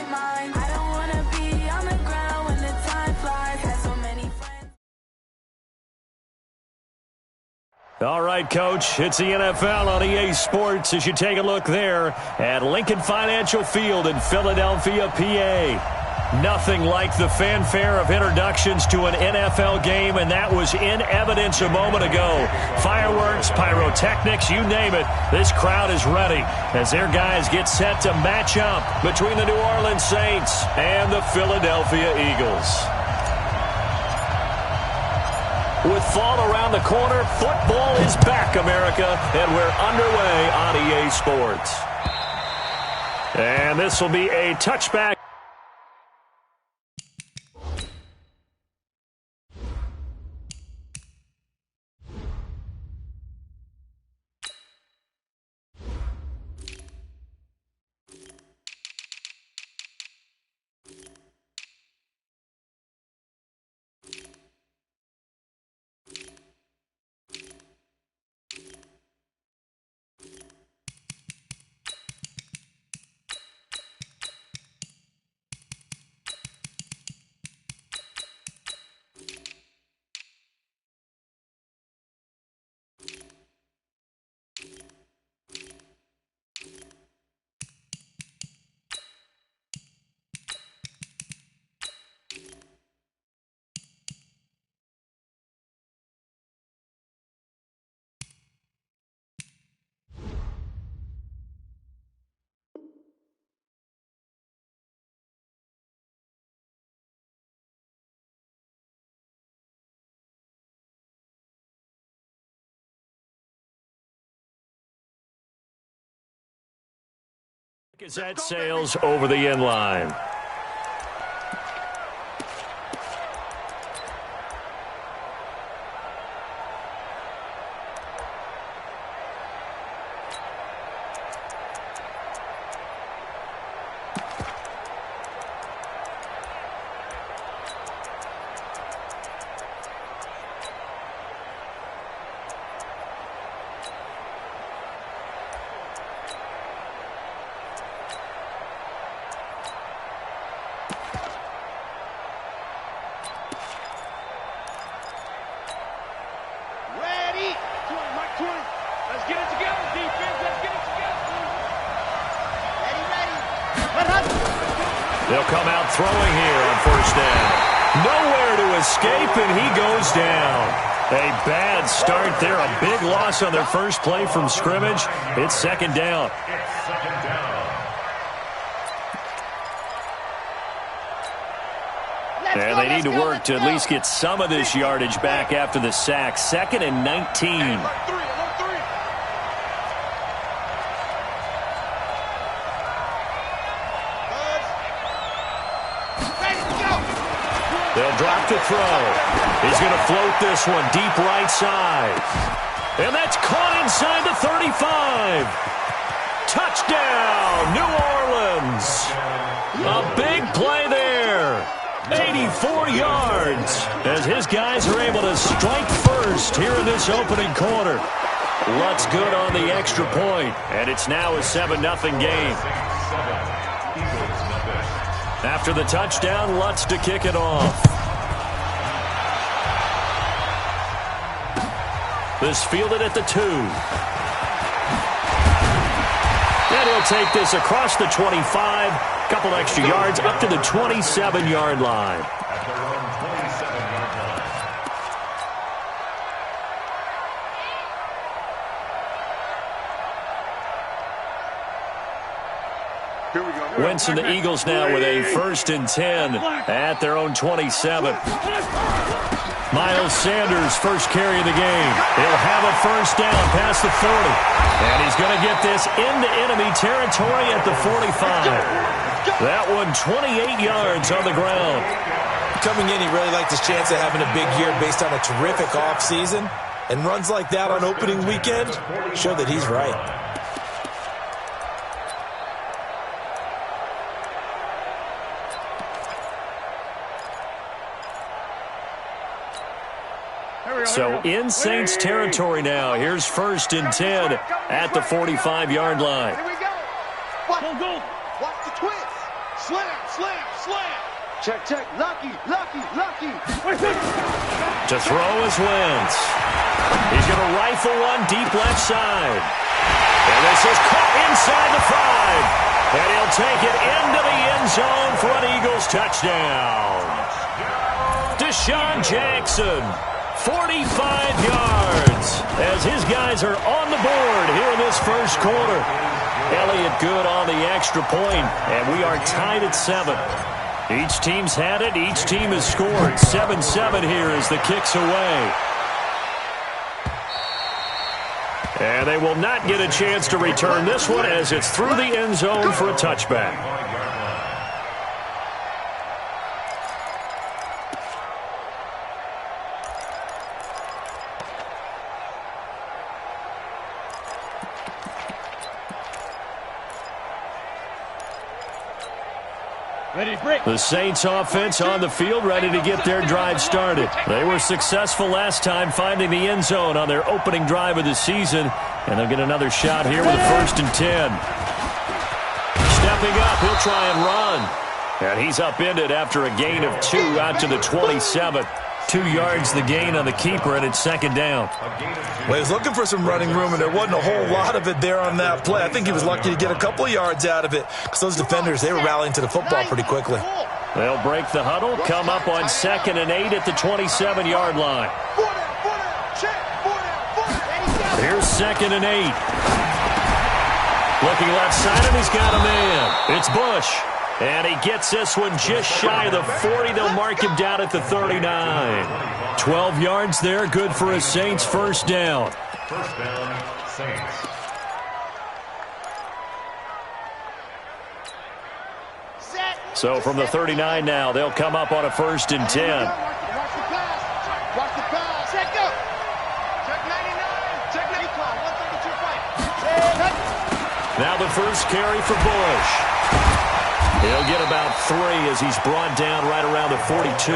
like mine. I don't wanna be on the ground when the time flies. Had so many friends. All right, Coach, it's the NFL on EA Sports as you take a look there at Lincoln Financial Field in Philadelphia, PA. Nothing like the fanfare of introductions to an NFL game, and that was in evidence a moment ago. Fireworks, pyrotechnics, you name it. This crowd is ready as their guys get set to match up between the New Orleans Saints and the Philadelphia Eagles. With fall around the corner, football is back, America, and we're underway on EA Sports. And this will be a touchback. Gazette sails over the inline. They'll come out throwing here on first down. Nowhere to escape, and he goes down. A bad start there. A big loss on their first play from scrimmage. It's second down. And they need to work to at least get some of this yardage back after the sack. 2nd and 19. They'll drop to throw. He's going to float this one deep right side. And that's caught inside the 35. Touchdown, New Orleans. A big play there. 84 yards as his guys are able to strike first here in this opening quarter. Lutz good on the extra point, and it's now a 7-0 game. After the touchdown, Lutz to kick it off. This fielded at the 2. And he'll take this across the 25. Couple extra yards up to the 27-yard line. Wentz and the Eagles now with a 1st and 10 at their own 27. Miles Sanders first carry of the game. He'll have a first down past the 40. And he's going to get this into enemy territory at the 45. That one 28 yards on the ground. Coming in, he really liked his chance of having a big year based on a terrific offseason. And runs like that on opening weekend show that he's right. So in Saints territory now. Here's 1st and 10 at the 45-yard line. Here we go. Watch the twist. Slam, slam, slam. Check, check. Lucky, lucky, lucky. To throw is Wentz. He's going to rifle one deep left side. And this is caught inside the 5. And he'll take it into the end zone for an Eagles touchdown. Deshaun Jackson, 45 yards, as his guys are on the board here in this first quarter. Elliott good on the extra point, and we are tied at 7. Each team's had it. Each team has scored. 7-7 here as the kick's away. And they will not get a chance to return this one as it's through the end zone for a touchback. The Saints offense on the field, ready to get their drive started. They were successful last time finding the end zone on their opening drive of the season, and they'll get another shot here with a 1st and 10. Stepping up, he'll try and run. And he's upended after a gain of 2 out to the 27. 2 yards the gain on the keeper, and it's 2nd down. Well, he was looking for some running room, and there wasn't a whole lot of it there on that play. I think he was lucky to get a couple of yards out of it because those defenders, they were rallying to the football pretty quickly. They'll break the huddle, come up on 2nd and 8 at the 27-yard line. Here's 2nd and 8. Looking left side, and he's got a man. It's Bush. And he gets this one just shy of the 40. They'll mark him down at the 39. 12 yards there, good for a Saints first down. First down, Saints. So from the 39 now, they'll come up on a 1st and 10. Watch the pass. Watch the pass. Check up. Check 99. Check 132 fight. Now the first carry for Bush. He'll get about 3 as he's brought down right around the 42.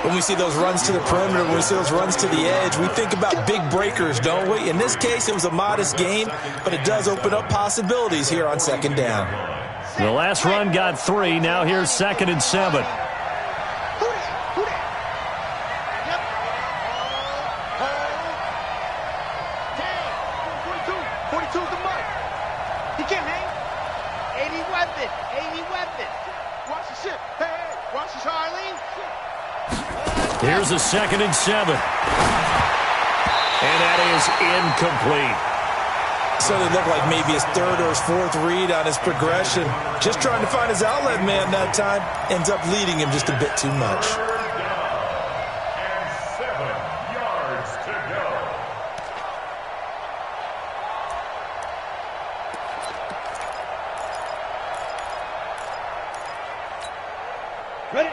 When we see those runs to the perimeter, when we see those runs to the edge, we think about big breakers, don't we? In this case, it was a modest gain, but it does open up possibilities here on 2nd down. The last run got 3. Now here's 2nd and 7. Here's a 2nd and 7. And that is incomplete. So it looked like maybe his 3rd or his 4th read on his progression. Just trying to find his outlet man that time. Ends up leading him just a bit too much. And 7 yards to go.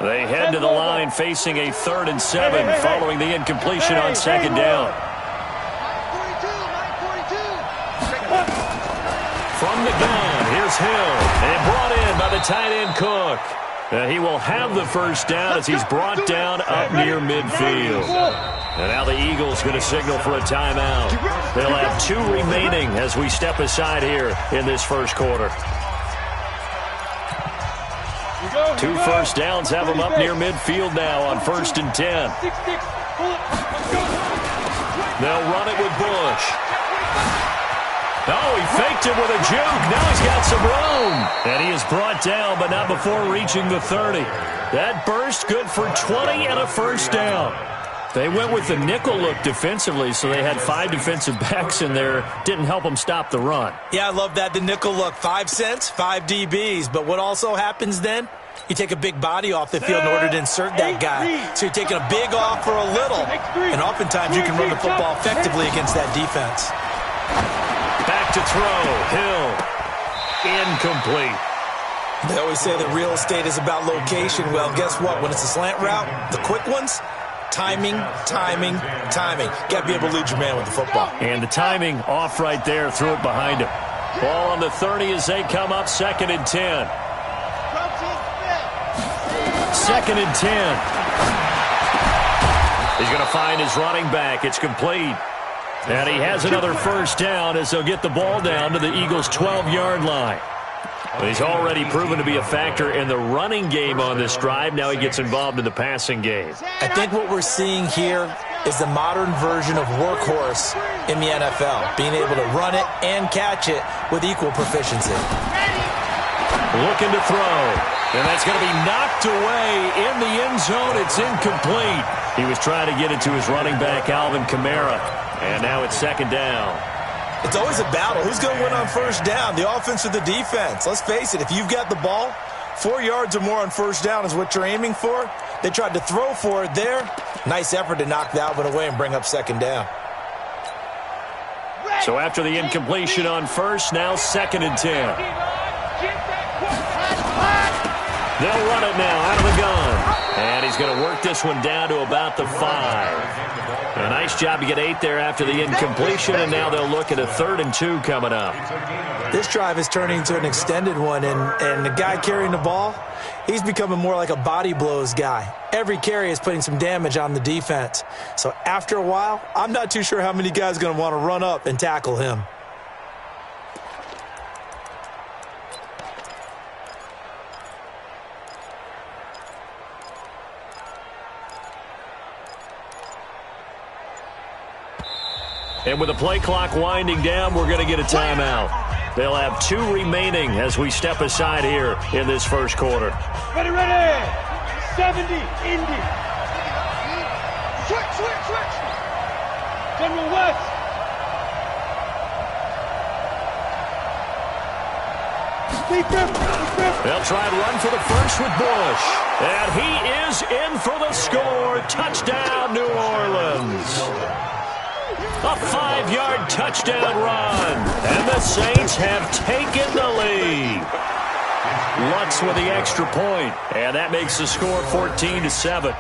They head to the line facing a 3rd and 7 following the incompletion on 2nd down. From the gun, here's Hill. And brought in by the tight end Cook. He will have the first down as he's brought down up near midfield. And now the Eagles going to signal for a timeout. They'll have 2 remaining as we step aside here in this first quarter. 2 first downs have them up near midfield now on 1st and 10. They'll run it with Bush. Oh, he faked it with a juke. Now he's got some room. And he is brought down, but not before reaching the 30. That burst good for 20 and a first down. They went with the nickel look defensively, so they had 5 defensive backs in there. Didn't help them stop the run. Yeah, I love that, the nickel look. 5 cents, 5 DBs. But what also happens then? You take a big body off the field in order to insert that guy. So you're taking a big off for a little. And oftentimes you can run the football effectively against that defense. Back to throw. Hill. Incomplete. They always say that real estate is about location. Well, guess what? When it's a slant route, the quick ones, timing, timing, timing. Got to be able to lead your man with the football. And the timing off right there. Threw it behind him. Ball on the 30 as they come up 2nd and 10. 2nd and 10. He's going to find his running back. It's complete. And he has another first down as they'll get the ball down to the Eagles' 12-yard line. Well, he's already proven to be a factor in the running game on this drive. Now he gets involved in the passing game. I think what we're seeing here is the modern version of workhorse in the NFL, being able to run it and catch it with equal proficiency. Looking to throw, and that's going to be knocked away in the end zone. It's incomplete. He was trying to get it to his running back, Alvin Kamara, and now it's second down. It's always a battle. Who's going to win on first down, the offense or the defense? Let's face it, if you've got the ball, 4 yards or more on first down is what you're aiming for. They tried to throw for it there. Nice effort to knock that one away and bring up second down. So after the incompletion on first, now second and 10. They'll run it now out of the gun. And he's going to work this one down to about the 5. A nice job to get 8 there after the incompletion, and now they'll look at a 3rd and 2 coming up. This drive is turning into an extended one, and the guy carrying the ball, he's becoming more like a body blows guy. Every carry is putting some damage on the defense. So after a while, I'm not too sure how many guys are going to want to run up and tackle him. And with the play clock winding down, we're going to get a timeout. They'll have 2 remaining as we step aside here in this first quarter. Ready, ready. 70, Indy. Switch, switch, switch. General West. They'll try and run for the first with Bush. And he is in for the score. Touchdown, New Orleans. A 5-yard touchdown run. And the Saints have taken the lead. Lutz with the extra point. And that makes the score 14-7.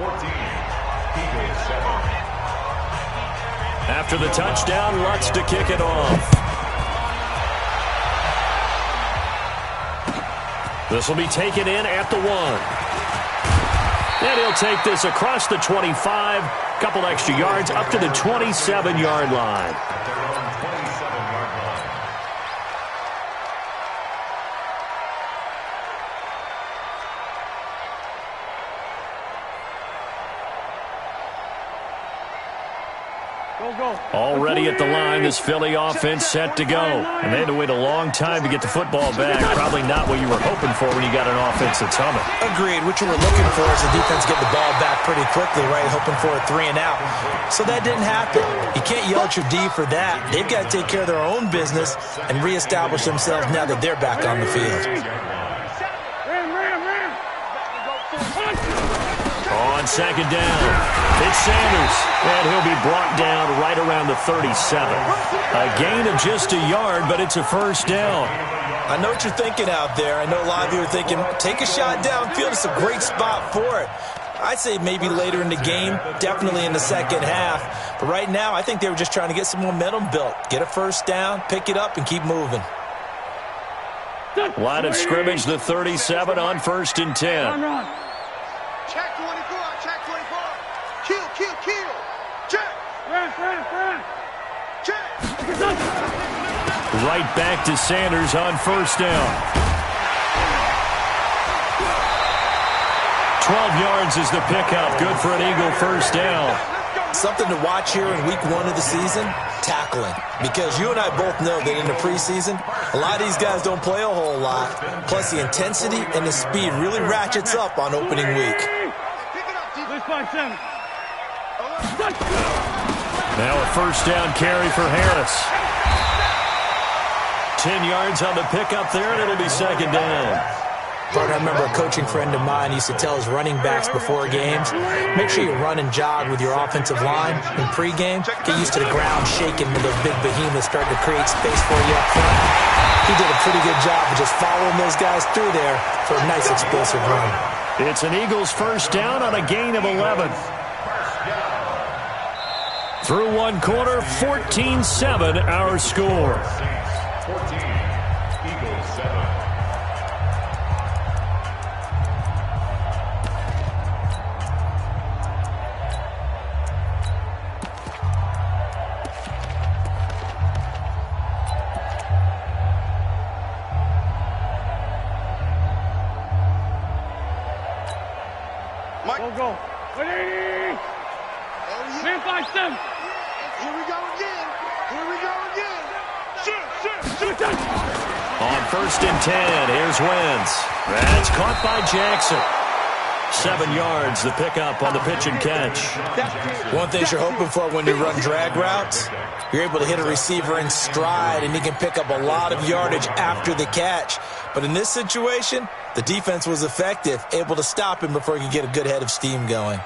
After the touchdown, Lutz to kick it off. This will be taken in at the 1. And he'll take this across the 25. Couple extra yards up to the 27-yard line. Already at the line, this Philly offense set to go. And they had to wait a long time to get the football back. Probably not what you were hoping for when you got an offense that's humming. Agreed. What you were looking for is the defense getting the ball back pretty quickly, right? Hoping for a 3 and out. So that didn't happen. You can't yell at your D for that. They've got to take care of their own business and reestablish themselves now that they're back on the field. On second down, it's Sanders, and he'll be brought down right around the 37. A gain of just a yard, but it's a first down. I know what you're thinking out there. I know a lot of you are thinking, take a shot downfield. It's a great spot for it. I'd say maybe later in the game, definitely in the second half. But right now, I think they were just trying to get some momentum built. Get a first down, pick it up, and keep moving. Line of scrimmage, the 37 on 1st and 10. Check 24, check 24. Kill, kill, kill. Check. Check. Right back to Sanders on first down. 12 yards is the pickup. Good for an Eagle first down. Something to watch here in week 1 of the season, tackling. Because you and I both know that in the preseason, a lot of these guys don't play a whole lot. Plus the intensity and the speed really ratchets up on opening week. Now a first down carry for Harris. 10 yards on the pickup there, and it'll be second down. I remember a coaching friend of mine used to tell his running backs before games, make sure you run and jog with your offensive line in pregame. Get used to the ground shaking when those big behemoths start to create space for you up front. He did a pretty good job of just following those guys through there for a nice explosive run. It's an Eagles first down on a gain of 11. Through one quarter, 14-7 our score. 14, Eagles 7. Mike. Go. 180. Oh, yeah. Man 5-7. Here we go again. Shoot. On 1st and 10, here's Wentz. That's caught by Jackson. 7 yards, the pickup on the pitch and catch. One thing you're hoping for when you run drag routes, you're able to hit a receiver in stride, and he can pick up a lot of yardage after the catch. But in this situation, the defense was effective, able to stop him before he could get a good head of steam going.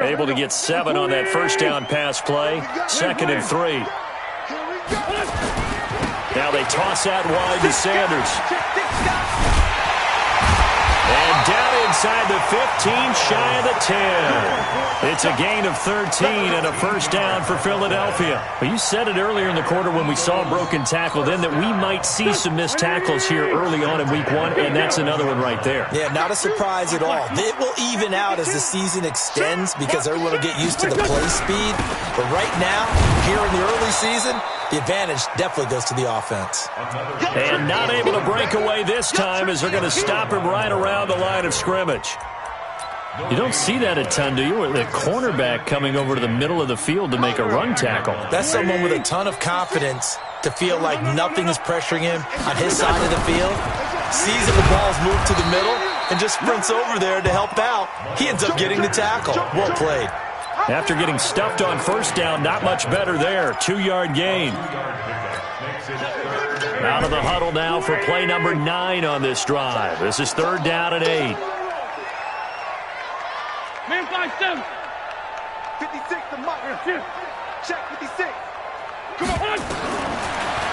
Able to get 7 on that first down pass play. 2nd and 3. Now they toss out wide to Sanders. And down inside the 15, shy of the 10. It's a gain of 13 and a first down for Philadelphia. Well, you said it earlier in the quarter when we saw a broken tackle then that we might see some missed tackles here early on in week 1, and that's another one right there. Yeah, not a surprise at all. It will even out as the season extends because everyone will get used to the play speed. But right now, here in the early season, the advantage definitely goes to the offense. And not able to break away this time as they're going to stop him right around the line of scrimmage. You don't see that a ton, do you? With a cornerback coming over to the middle of the field to make a run tackle. That's someone with a ton of confidence to feel like nothing is pressuring him on his side of the field. Sees that the ball's moved to the middle and just sprints over there to help out. He ends up getting the tackle. Well played. After getting stuffed on first down, not much better there. 2-yard gain. Out of the huddle now for play number 9 on this drive. This is 3rd down and 8. Man 5-7. 56 to Mike. Check 56. Come on.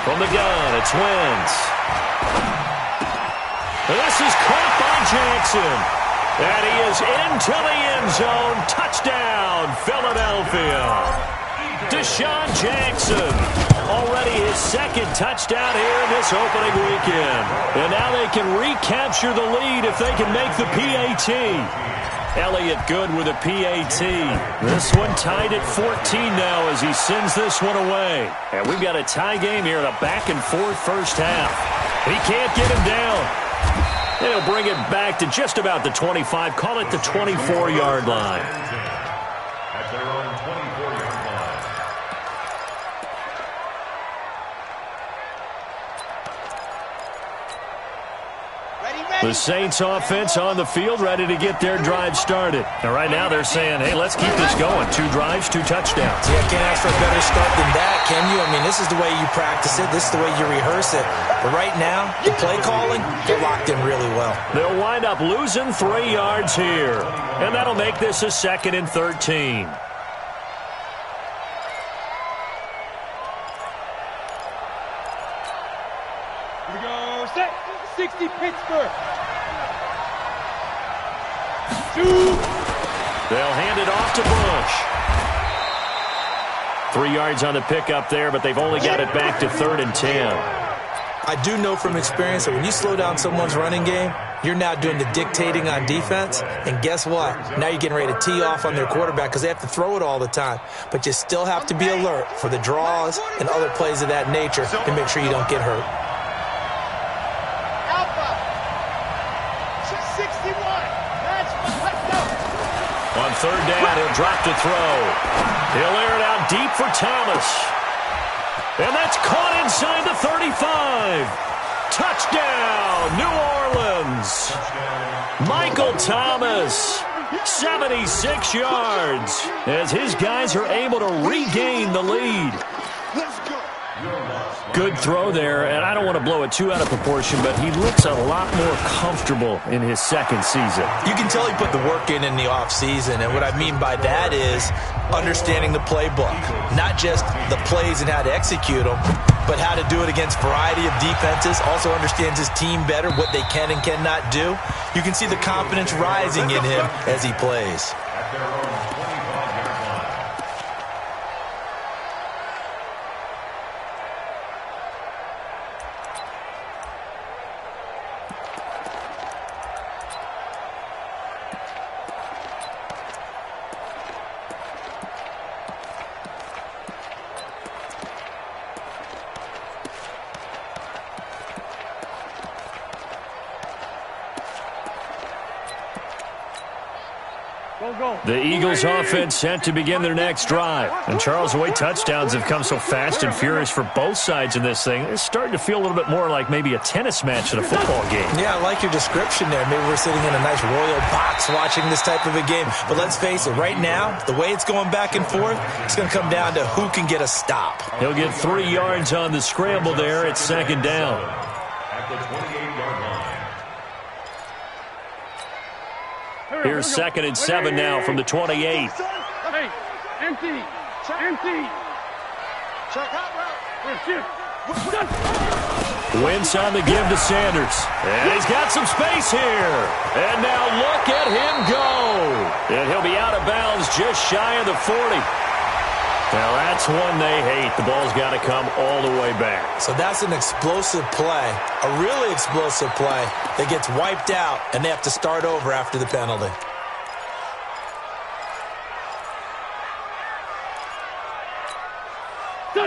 From the gun, it's Wentz. This is caught by Jackson. And he is into the end zone. Touchdown, Philadelphia. Deshaun Jackson. Already his 2nd touchdown here in this opening weekend. And now they can recapture the lead if they can make the PAT. Elliott good with a PAT. This one tied at 14 now as he sends this one away. And we've got a tie game here in a back-and-forth first half. He can't get him down. And he'll bring it back to just about the 25. Call it the 24-yard line. At their own 24-yard line. The Saints offense on the field, ready to get their drive started. And right now they're saying, hey, let's keep this going. 2 drives, 2 touchdowns. Yeah, can't ask for a better start than that, can you? I mean, this is the way you practice it. This is the way you rehearse it. But right now, the play calling, they're locked in really well. They'll wind up losing 3 yards here. And that'll make this a 2nd and 13. Here we go. Set. 60 Pittsburgh. Shoot. They'll hand it off to Bush. 3 yards on the pickup there, but they've only got it back to 3rd and 10. I do know from experience that when you slow down someone's running game, you're now doing the dictating on defense. And guess what? Now you're getting ready to tee off on their quarterback because they have to throw it all the time. But you still have to be alert for the draws and other plays of that nature to make sure you don't get hurt. On 3rd down, he'll drop to throw. He'll air it out deep for Thomas. And that's caught inside the 35. Touchdown, New Orleans. Michael Thomas, 76 yards, as his guys are able to regain the lead. Good throw there, and I don't want to blow it too out of proportion, but he looks a lot more comfortable in his 2nd season. You can tell he put the work in the offseason, and what I mean by that is understanding the playbook. Not just the plays and how to execute them, but how to do it against a variety of defenses. Also understands his team better, what they can and cannot do. You can see the confidence rising in him as he plays. At their own 25-yard line. The Eagles offense set to begin their next drive. And Charles, the way touchdowns have come so fast and furious for both sides in this thing, it's starting to feel a little bit more like maybe a tennis match than a football game. Yeah, I like your description there. Maybe we're sitting in a nice royal box watching this type of a game. But let's face it, right now, the way it's going back and forth, it's going to come down to who can get a stop. He'll get 3 yards on the scramble there. It's second down. At the 28-yard line. Here's 2nd and 7 now from the 28. Hey, empty. Check out route. Wentz on the give to Sanders. And he's got some space here. And now look at him go. And he'll be out of bounds just shy of the 40. Now that's one they hate. The ball's got to come all the way back. So that's an explosive play, a really explosive play that gets wiped out, and they have to start over after the penalty.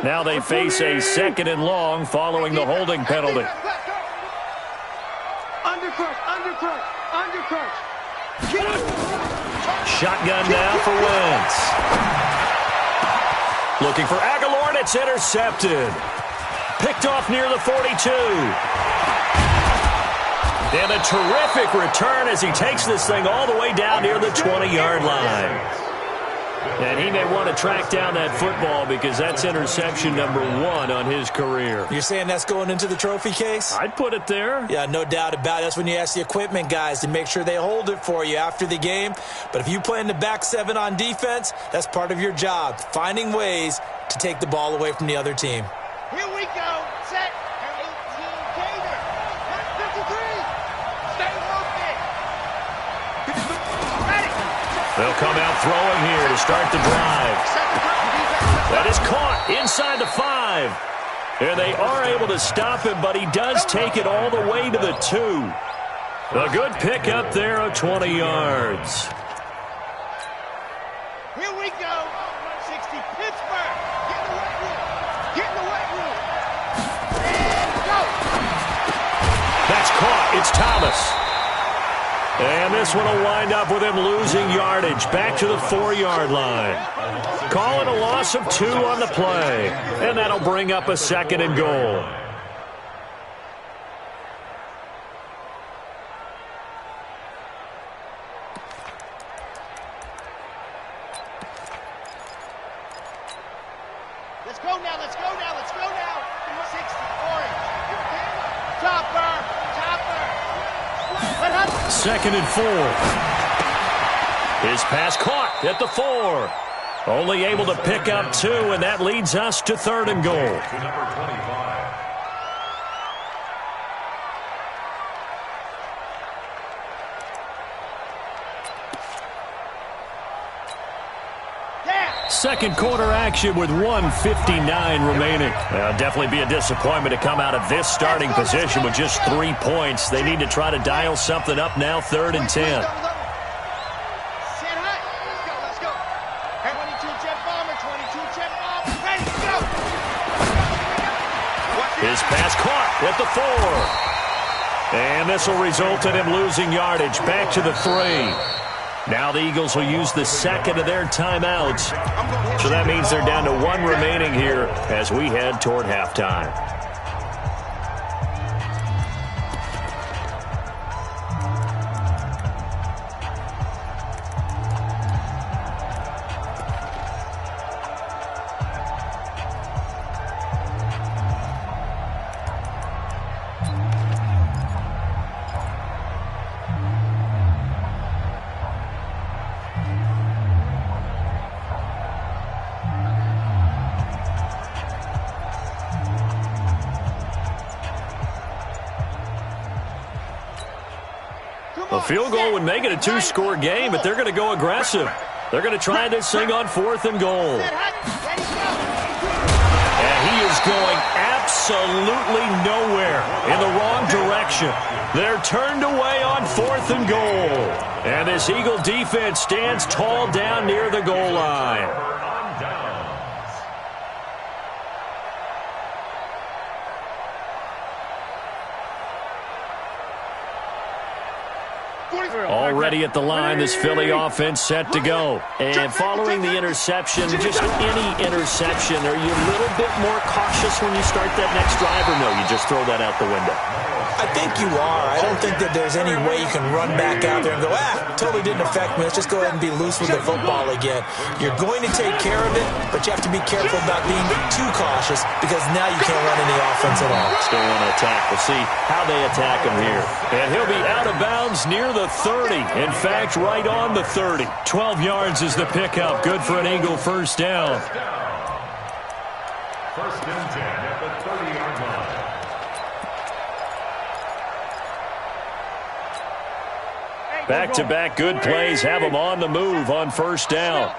Now they face a 2nd and long following the holding penalty. Undercrush. Shotgun now for Wentz. Looking for Aguilar, and it's intercepted. Picked off near the 42. And a terrific return as he takes this thing all the way down near the 20-yard line. And he may want to track down that football because that's interception number 1 on his career. You're saying that's going into the trophy case? I'd put it there. Yeah, no doubt about it. That's when you ask the equipment guys to make sure they hold it for you after the game. But if you play in the back 7 on defense, that's part of your job, finding ways to take the ball away from the other team. Here we go. Set. 18 Gator. 53. Stay open. Ready. They'll come out throwing here to start the drive. That is caught inside the 5. And they are able to stop him, but he does take it all the way to the 2. A good pickup there of 20 yards. Here we go. 60 Pittsburgh. Get in the weight room. Get in the weight room. And go. That's caught. It's Thomas. And this one will wind up with him losing yardage back to the 4-yard line. Call it a loss of 2 on the play. And that'll bring up a 2nd and goal. Let's go now. 60 orange. Chopper. 2nd and 4. His pass caught at the 4. Only able to pick up 2, and that leads us to 3rd and goal. To number 25. Second quarter action with 1:59 remaining. Definitely be a disappointment to come out of this starting position with just 3 points. They need to try to dial something up now, 3rd and 10. Let's go. 22 jet bomber. Ready, go. His pass caught at the 4. And this will result in him losing yardage back to the 3. Now the Eagles will use the 2nd of their timeouts. So that means they're down to 1 remaining here as we head toward halftime. A field goal would make it a 2-score game, but they're going to go aggressive. They're going to try this thing on 4th and goal. And he is going absolutely nowhere in the wrong direction. They're turned away on 4th and goal. And this Eagle defense stands tall down near the goal line. Already at the line, this Philly offense set to go. And following the interception, just any interception, are you a little bit more cautious when you start that next drive, or no, you just throw that out the window? I think you are. I don't think that there's any way you can run back out there and go, totally didn't affect me. Let's just go ahead and be loose with the football again. You're going to take care of it, but you have to be careful about being too cautious because now you can't run any offense at all. Still want to attack. We'll see how they attack him here. And he'll be out of bounds near the 30. In fact, right on the 30. 12 yards is the pickup. Good for an Eagle first down. First and 10 at the 30-yard line. Back-to-back good plays have them on the move on first down.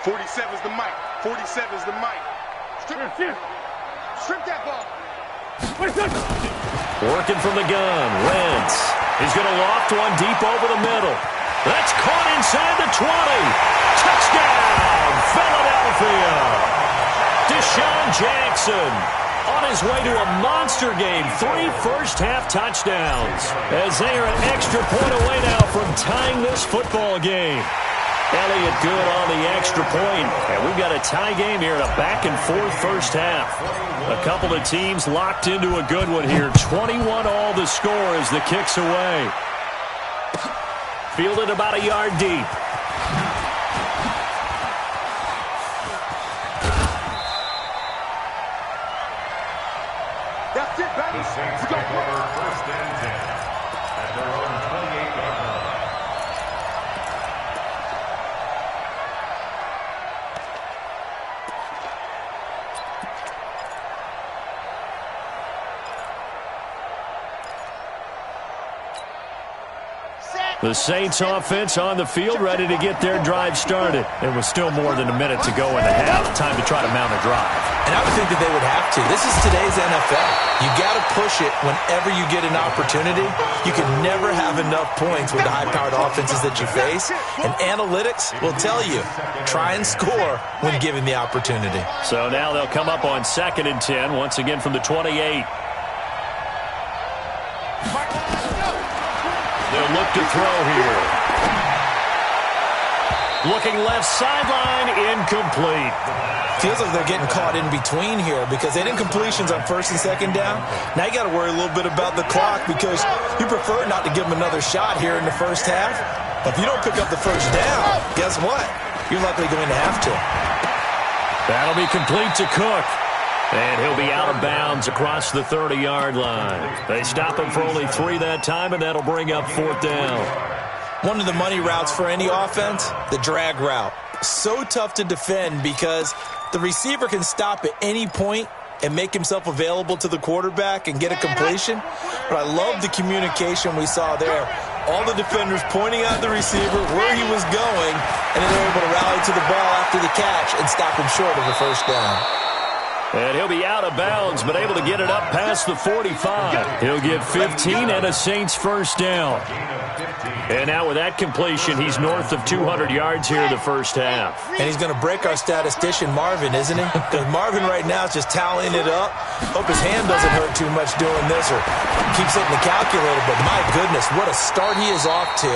47's the mic. 47's the mic. Strip that ball. Working from the gun. Wentz. He's going to loft one deep over the middle. That's caught inside the 20. Touchdown, Philadelphia. Deshaun Jackson on his way to a monster game. 3 first-half touchdowns as they are an extra point away now from tying this football game. Elliott good on the extra point, and we've got a tie game here in a back-and-forth first half. A couple of teams locked into a good one here. 21 all the score as the kick's away. Fielded about a yard deep. That's it, baby. The Saints We got take over first and 10 at their own 28-yard line. The Saints offense on the field, ready to get their drive started. There was still more than a minute to go in the half. Time to try to mount a drive. And I would think that they would have to. This is today's NFL. You got to push it whenever you get an opportunity. You can never have enough points with the high-powered offenses that you face. And analytics will tell you, try and score when given the opportunity. So now they'll come up on 2nd and 10, once again from the 28. They'll look to throw here. Looking left sideline, incomplete. Feels like they're getting caught in between here because they didn't completions on 1st and 2nd down. Now you got to worry a little bit about the clock because you prefer not to give them another shot here in the first half. But if you don't pick up the first down, guess what? You're likely going to have to. That'll be complete to Cook. And he'll be out of bounds across the 30-yard line. They stop him for only 3 that time, and that'll bring up 4th down. One of the money routes for any offense, the drag route. So tough to defend because the receiver can stop at any point and make himself available to the quarterback and get a completion. But I love the communication we saw there. All the defenders pointing out the receiver, where he was going, and then they're able to rally to the ball after the catch and stop him short of the first down. And he'll be out of bounds, but able to get it up past the 45. He'll get 15 and a Saints first down. And now with that completion, he's north of 200 yards here in the first half. And he's going to break our statistician, Marvin, isn't he? Because Marvin right now is just tallying it up. Hope his hand doesn't hurt too much doing this or keeps hitting the calculator. But my goodness, what a start he is off to.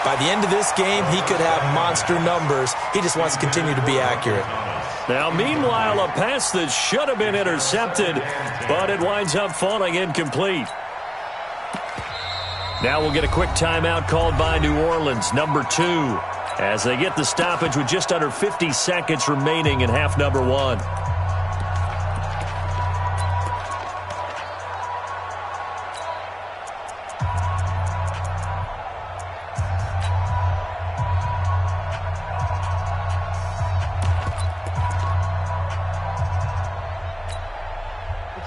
By the end of this game, he could have monster numbers. He just wants to continue to be accurate. Now, meanwhile, a pass that should have been intercepted, but it winds up falling incomplete. Now we'll get a quick timeout called by New Orleans, number 2, as they get the stoppage with just under 50 seconds remaining in half number 1.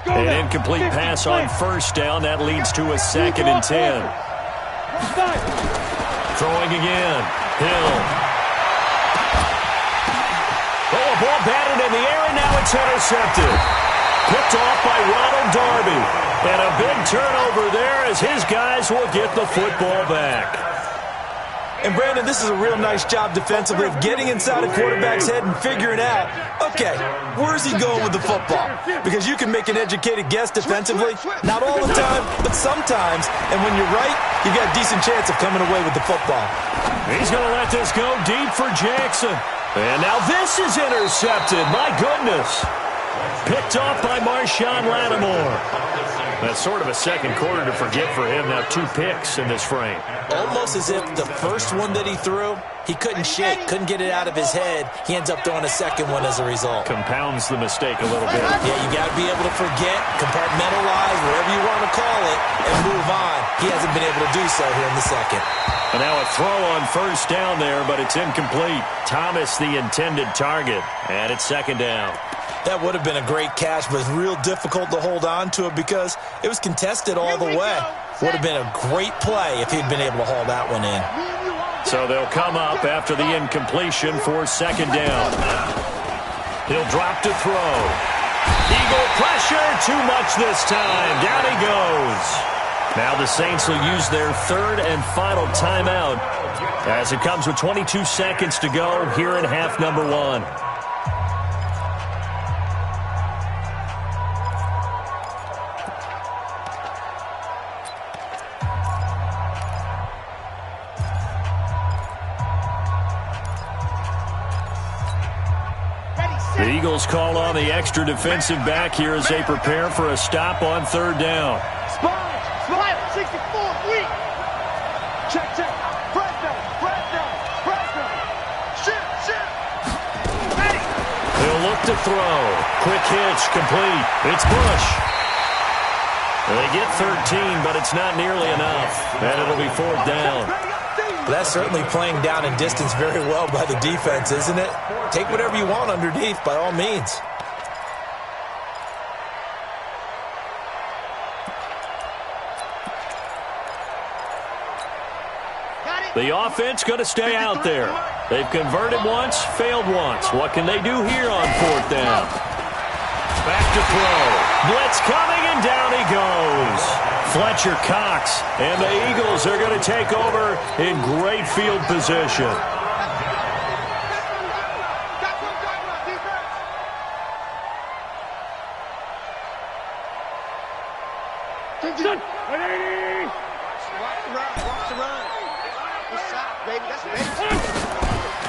An incomplete pass on first down. That leads to a 2nd and 10. Throwing again. Hill. Oh, a ball batted in the air, and now it's intercepted. Picked off by Ronald Darby. And a big turnover there as his guys will get the football back. And, Brandon, this is a real nice job defensively of getting inside a quarterback's head and figuring out, okay, where's he going with the football? Because you can make an educated guess defensively, not all the time, but sometimes. And when you're right, you've got a decent chance of coming away with the football. He's going to let this go deep for Jackson. And now this is intercepted. My goodness. Picked off by Marshawn Lattimore. That's sort of a second quarter to forget for him. Now 2 picks in this frame. Almost as if the first one that he threw, he couldn't shake, couldn't get it out of his head. He ends up throwing a second one as a result. Compounds the mistake a little bit. Yeah, you got to be able to forget, compartmentalize, whatever you want to call it, and move on. He hasn't been able to do so here in the second. And now a throw on first down there, but it's incomplete. Thomas the intended target, and it's second down. That would have been a great catch, but it's real difficult to hold on to it because it was contested all the way. Would have been a great play if he'd been able to haul that one in. So they'll come up after the incompletion for second down. He'll drop to throw. Eagle pressure, too much this time. Down he goes. Now the Saints will use their third and final timeout as it comes with 22 seconds to go here in half number 1. The Eagles call on the extra defensive back here as they prepare for a stop on third down. Spy, 64, weak. Check. Press down. Shit. Ready. He'll look to throw. Quick hitch, complete. It's Bush. They get 13, but it's not nearly enough. And it'll be fourth down. That's certainly playing down and distance very well by the defense, isn't it? Take whatever you want underneath, by all means. The offense going to stay out there. They've converted once, failed once. What can they do here on fourth down? Back to throw. Blitz coming, and down he goes. Fletcher Cox, and the Eagles are going to take over in great field position.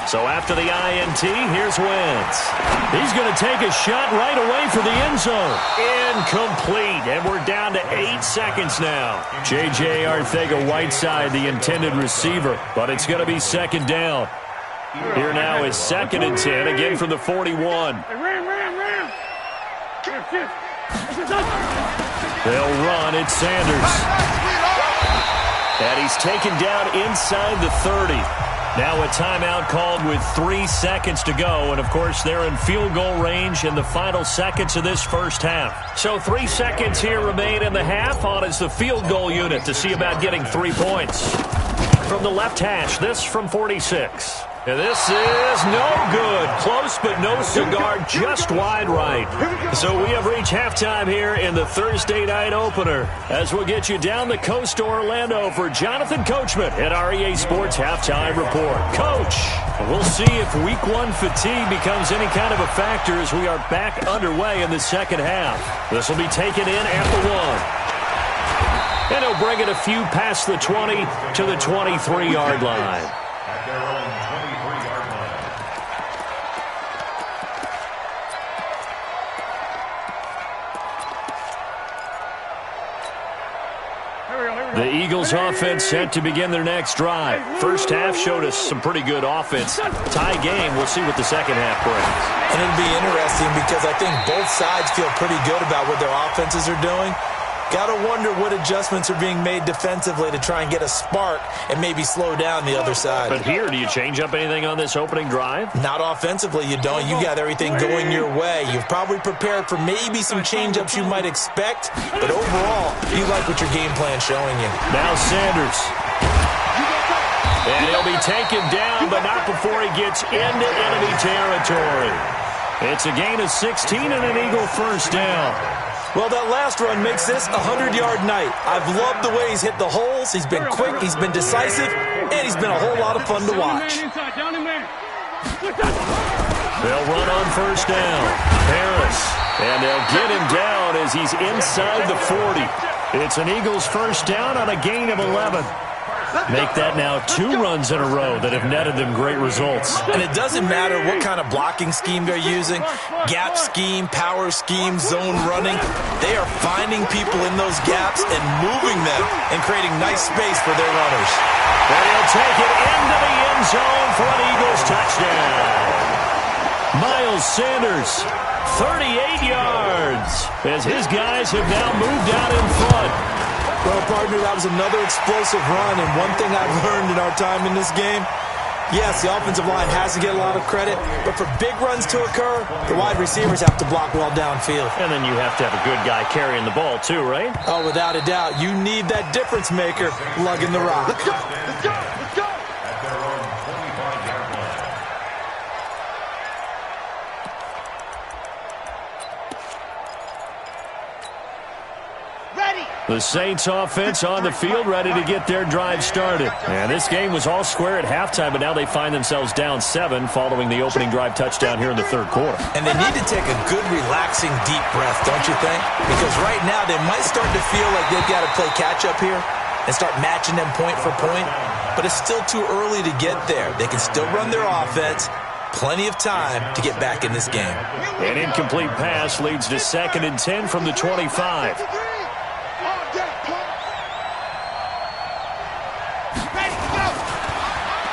So after the INT, here's Wentz. He's going to take a shot right away for the end zone. Incomplete, and we're down to 8 seconds now. J.J. Arcega-Whiteside, the intended receiver, but it's going to be second down. Here now is second and 10, again from the 41. They'll run. It's Sanders. And he's taken down inside the 30. Now a timeout called with 3 seconds to go. And, of course, they're in field goal range in the final seconds of this first half. So 3 seconds here remain in the half on as the field goal unit to see about getting 3 points. From the left hash, this from 46. And this is no good. Close, but no cigar, just wide right. So we have reached halftime here in the Thursday night opener as we'll get you down the coast to Orlando for Jonathan Coachman at our EA Sports Halftime Report. Coach, we'll see if Week 1 fatigue becomes any kind of a factor as we are back underway in the second half. This will be taken in at the 1. And he'll bring it a few past the 20 to the 23-yard line. At their own 23-yard line. The Eagles offense set to begin their next drive. First half showed us some pretty good offense. Tie game, we'll see what the second half brings. And it'll be interesting because I think both sides feel pretty good about what their offenses are doing. Got to wonder what adjustments are being made defensively to try and get a spark and maybe slow down the other side. But here, do you change up anything on this opening drive? Not offensively, you don't. You got everything going your way. You've probably prepared for maybe some change-ups you might expect, but overall, you like what your game plan's showing you. Now Sanders. And he'll be taken down, but not before he gets into enemy territory. It's a gain of 16 and an Eagle first down. Well, that last run makes this a 100-yard night. I've loved the way he's hit the holes. He's been quick, he's been decisive, and he's been a whole lot of fun to watch. They'll run on first down. Harris. And they'll get him down as he's inside the 40. It's an Eagles first down on a gain of 11. Make that now 2 runs in a row that have netted them great results. And it doesn't matter what kind of blocking scheme they're using, gap scheme, power scheme, zone running. They are finding people in those gaps and moving them and creating nice space for their runners. And he'll take it into the end zone for an Eagles touchdown. Miles Sanders, 38 yards, as his guys have now moved out in front. Well, partner, that was another explosive run, and one thing I've learned in our time in this game, yes, the offensive line has to get a lot of credit, but for big runs to occur, the wide receivers have to block well downfield. And then you have to have a good guy carrying the ball too, right? Oh, without a doubt. You need that difference maker lugging the rock. Let's go! Let's go! Let's go! At their own 25-yard line. Ready! The Saints offense on the field, ready to get their drive started. And this game was all square at halftime, but now they find themselves down 7 following the opening drive touchdown here in the third quarter. And they need to take a good, relaxing, deep breath, don't you think? Because right now they might start to feel like they've got to play catch-up here and start matching them point for point. But it's still too early to get there. They can still run their offense. Plenty of time to get back in this game. An incomplete pass leads to 2nd and 10 from the 25.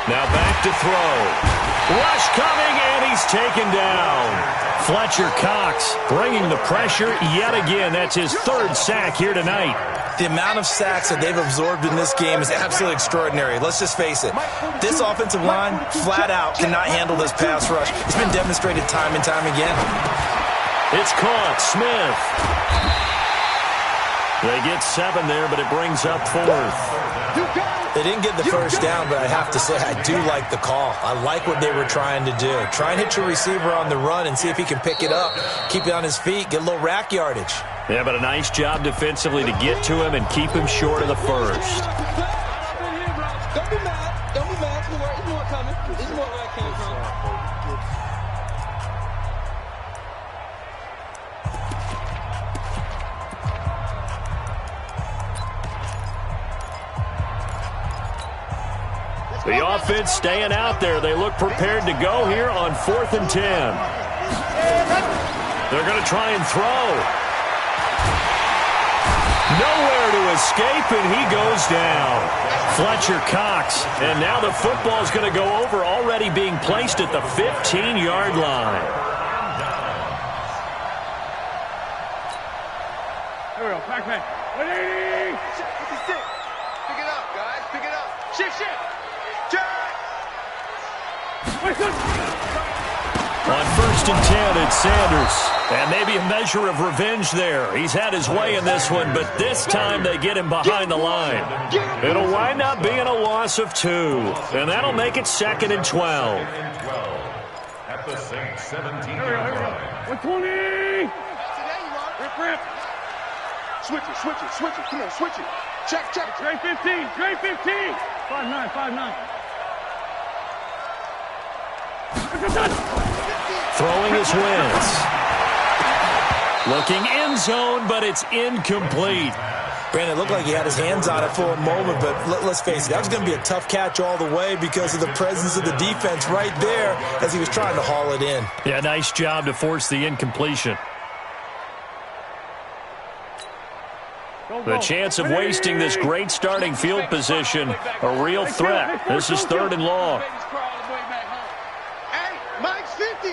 Now back to throw. Rush coming, and he's taken down. Fletcher Cox bringing the pressure yet again. That's his 3rd sack here tonight. The amount of sacks that they've absorbed in this game is absolutely extraordinary. Let's just face it. This offensive line, flat out, cannot handle this pass rush. It's been demonstrated time and time again. It's caught. Smith. They get 7 there, but it brings up 4th. They didn't get the first down, but I have to say I do like the call. I like what they were trying to do. Try and hit your receiver on the run and see if he can pick it up, keep it on his feet, get a little rack yardage. Yeah, but a nice job defensively to get to him and keep him short of the first. Don't be mad. Don't be mad. There's more coming. There's more where I came from. The offense staying out there. They look prepared to go here on 4th and 10. They're going to try and throw. Nowhere to escape, and he goes down. Fletcher Cox. And now the football's going to go over, already being placed at the 15-yard line. Here we go. Back. Ready? Pick it up, guys. Pick it up. Shift. On 1st and 10, it's Sanders. And maybe a measure of revenge there. He's had his way in this one, but this time they get him behind the line. It'll wind up being a loss of 2. And that'll make it 2nd and 12. At the Saints 17-yard Here we go. line. 120. There you are. Rip. Switch it. Come on, switch it. Check. Trey 15. 5'9". Throwing his Wentz. Looking end zone, but it's incomplete. Brandon, it looked like he had his hands on it for a moment, but let's face it, that was going to be a tough catch all the way because of the presence of the defense right there as he was trying to haul it in. Yeah, nice job to force the incompletion. The chance of wasting this great starting field position, a real threat. This is 3rd and long. Hey, Mike's 50.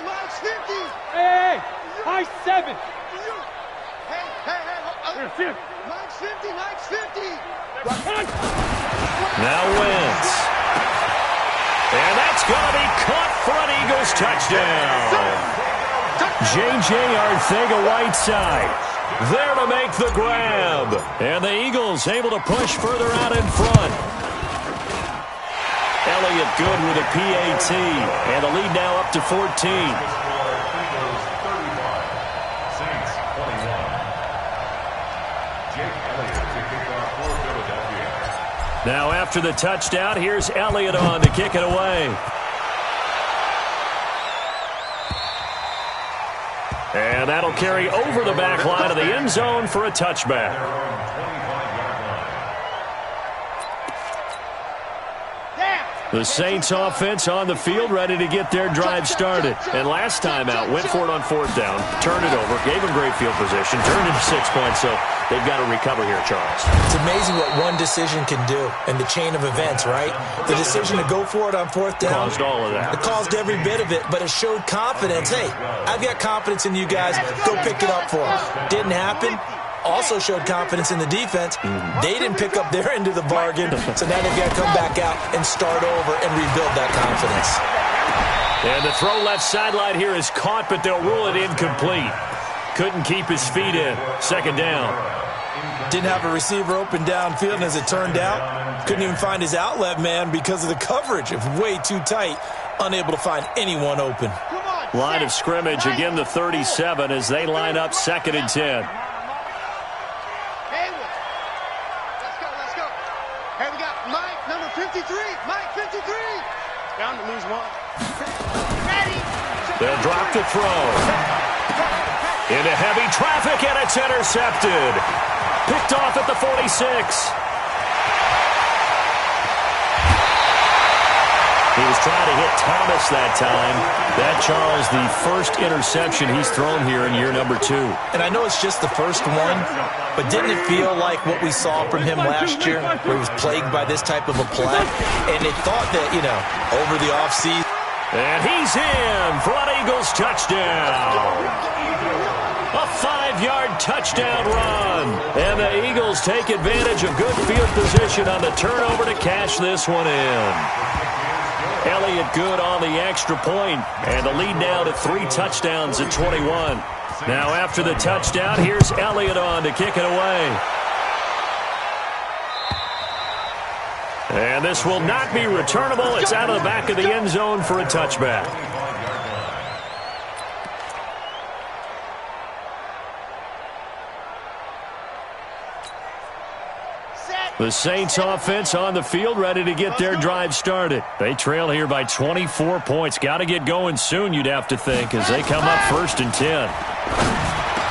Hey, I 7. Hey. Mike's 50. Now Wentz. And that's going to be caught for an Eagles touchdown. J.J. Arcega-Whiteside there to make the grab. And the Eagles able to push further out in front. Elliott good with a PAT. And the lead now up to 14. Now after the touchdown, here's Elliott on to kick it away. And that'll carry over the back line of the end zone for a touchback. The Saints offense on the field ready to get their drive started. And last time out, went for it on fourth down, turned it over, gave them great field position, turned into 6 points, so they've got to recover here, Charles. It's amazing what one decision can do in the chain of events, right? The decision to go for it on fourth down. Caused all of that. It caused every bit of it, but it showed confidence. Hey, I've got confidence in you guys. Go pick it up for them. Didn't happen. Also showed confidence in the defense. They didn't pick up their end of the bargain, so now they've got to come back out and start over and rebuild that confidence. And the throw left sideline here is caught, but they'll rule it incomplete. Couldn't keep his feet in. Second down. Didn't have a receiver open downfield, and as it turned out, couldn't even find his outlet man because of the coverage. It was way too tight, unable to find anyone open. Line of scrimmage, again the 37 as they line up 2nd and 10. Hey, we got Mike, number 53. Mike, 53. Down to lose one. Ready. They'll drop the throw. Into heavy traffic, and it's intercepted. Picked off at the 46. He was trying to hit Thomas that time. That, Charles, the first interception he's thrown here in year number 2. And I know it's just the first one, but didn't it feel like what we saw from him last year, where he was plagued by this type of a play? And they thought that, you know, over the offseason. And he's in for an Eagles touchdown. A 5-yard touchdown run. And the Eagles take advantage of good field position on the turnover to cash this one in. Elliott good on the extra point, and the lead now to 3 touchdowns at 21. Now after the touchdown, here's Elliott on to kick it away. And this will not be returnable. It's out of the back of the end zone for a touchback. The Saints offense on the field ready to get their drive started. They trail here by 24 points. Got to get going soon, you'd have to think, as they come up 1st and 10.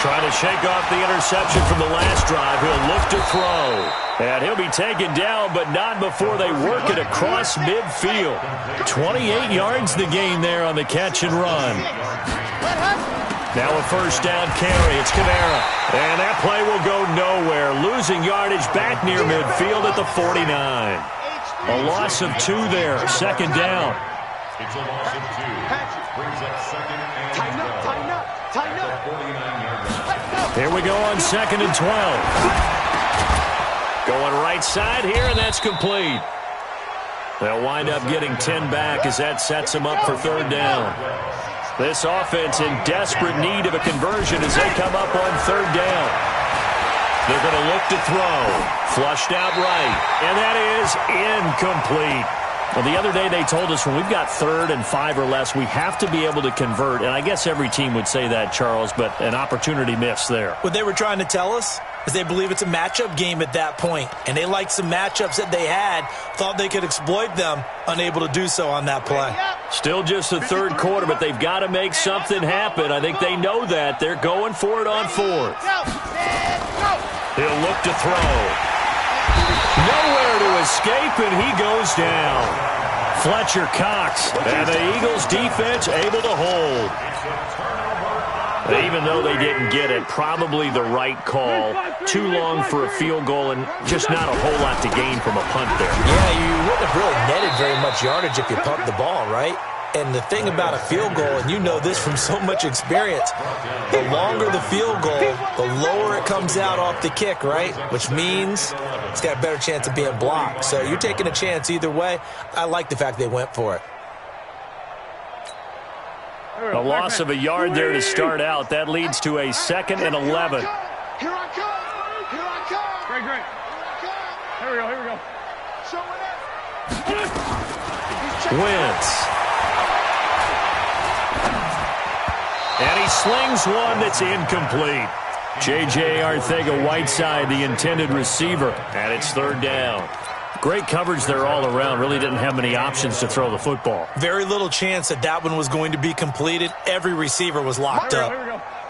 Trying to shake off the interception from the last drive. He'll look to throw. And he'll be taken down, but not before they work it across midfield. 28 yards the gain there on the catch and run. Now a first down carry. It's Kamara. And that play will go nowhere. Losing yardage back near midfield at the 49. A loss of 2 there. 2nd down. It's a loss of 2. Brings up 2nd and 12. Tighten up. 49-yard line. Here we go on 2nd and 12. Going right side here, and that's complete. They'll wind up getting 10 back as that sets them up for 3rd down. This offense in desperate need of a conversion as they come up on 3rd down. They're going to look to throw. Flushed out right. And that is incomplete. Well, the other day they told us when we've got 3rd and 5 or less, we have to be able to convert. And I guess every team would say that, Charles, but an opportunity missed there. What they were trying to tell us is they believe it's a matchup game at that point. And they liked some matchups that they had, thought they could exploit them, unable to do so on that play. Still just the 3rd quarter, but they've got to make something happen. I think they know that. They're going for it on 4th. He'll look to throw. Nowhere to escape, and he goes down. Fletcher Cox, and the Eagles defense able to hold. Even though they didn't get it, probably the right call. Too long for a field goal and just not a whole lot to gain from a punt there. Yeah, you wouldn't have really netted very much yardage if you pumped the ball, right? And the thing about a field goal, and you know this from so much experience, the longer the field goal, the lower it comes out off the kick, right? Which means it's got a better chance of being blocked. So you're taking a chance either way. I like the fact they went for it. A loss of a yard there to start out. That leads to a 2nd and 11. Here I come. Here I come. Great. Here we go. Show it up. Wentz. And he slings one that's incomplete. J.J. Arcega-Whiteside, the intended receiver, and it's 3rd down. Great coverage there all around. Really didn't have many options to throw the football. Very little chance that that one was going to be completed. Every receiver was locked up.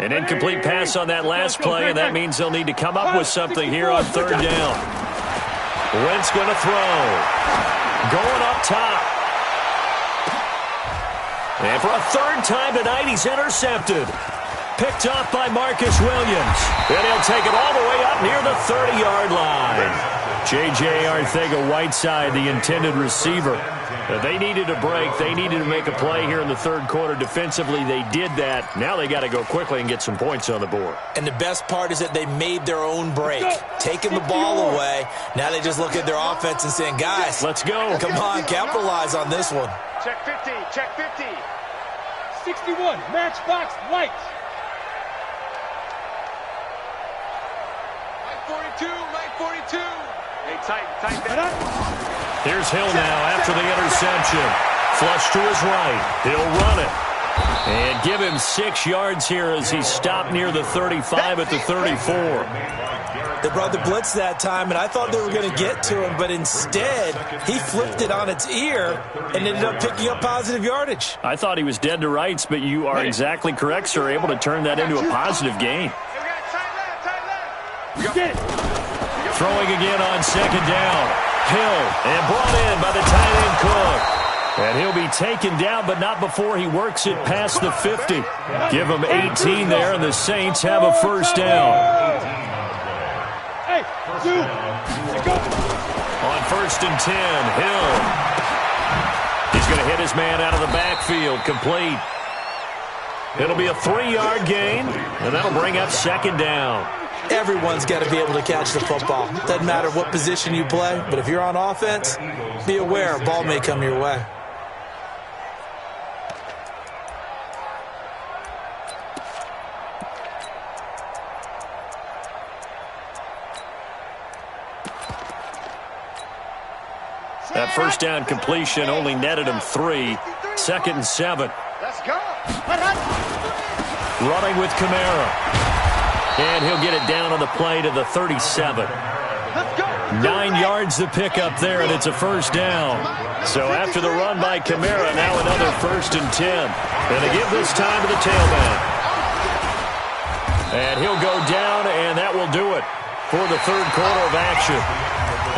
An incomplete pass on that last play, and that means they'll need to come up with something here on third down. Wentz going to throw. Going up top. And for a third time tonight, he's intercepted. Picked off by Marcus Williams. And he'll take it all the way up near the 30-yard line. J.J. Arcega-Whiteside, the intended receiver. They needed a break. They needed to make a play here in the third quarter. Defensively, they did that. Now they got to go quickly and get some points on the board. And the best part is that they made their own break. Taking the ball away. Now they just look at their offense and saying, guys, let's go. Come on, capitalize on this one. Check 50, check 50. 61, matchbox lights. 42, light 42. Hey, tight that. Here's Hill now after the interception. Flush to his right. He'll run it. And give him 6 yards here as he stopped near the 35 at the 34. They brought the blitz that time, and I thought they were going to get to him, but instead, he flipped it on its ear and ended up picking up positive yardage. I thought he was dead to rights, but you are exactly correct, sir, able to turn that into a positive gain. Get it. Throwing again on second down. Hill, and brought in by the tight end Cook. And he'll be taken down, but not before he works it past the 50. Give him 18 there, and the Saints have a first down. Hey, dude. On first and 10, Hill. He's going to hit his man out of the backfield, complete. It'll be a 3-yard gain, and that'll bring up second down. Everyone's got to be able to catch the football. Doesn't matter what position you play, but if you're on offense, be aware a ball may come your way. That first down completion only netted him 3. Second and 7. Let's go. Running with Kamara. And he'll get it down on the play to the 37. 9 yards to pick up there, and it's a first down. So after the run by Kamara, now another first and 10. And they give this time to the tailback. And he'll go down, and that will do it for the third quarter of action.